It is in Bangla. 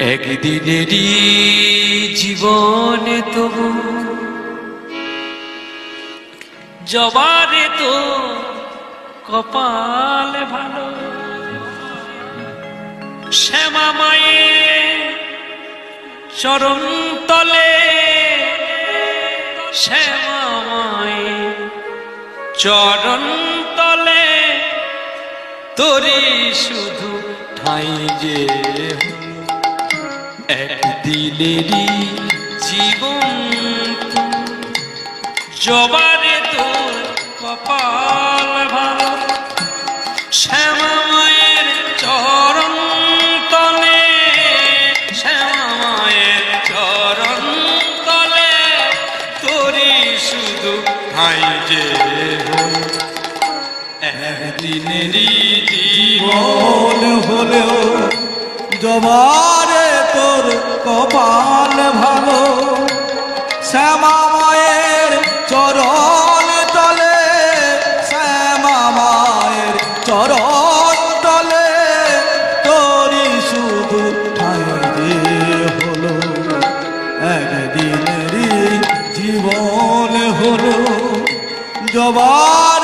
একদিনেরই জীবনে তবু জবারে তো কপাল ভালো, শ্যামা মায়ের চরণ তলে, শ্যামা মায়ের চরণ তলে তোরি শুধু ঠাই যে একদিনেরই জীবন জবারে তোর কপাল ভালো, শ্যামা মায়ের চরণ তলে, শ্যামা মায়ের চরণ তলে তোরি শুধু ঠাই যে একদিনেরই জীবন হলেও জবারে তোর কপাল ভালো, শ্যামা মায়ের চরণ তলে, শ্যামা মায়ের চরণ তলে তোরই শুধু ঠাই হলো একদিনেরই জীবন হলো জবা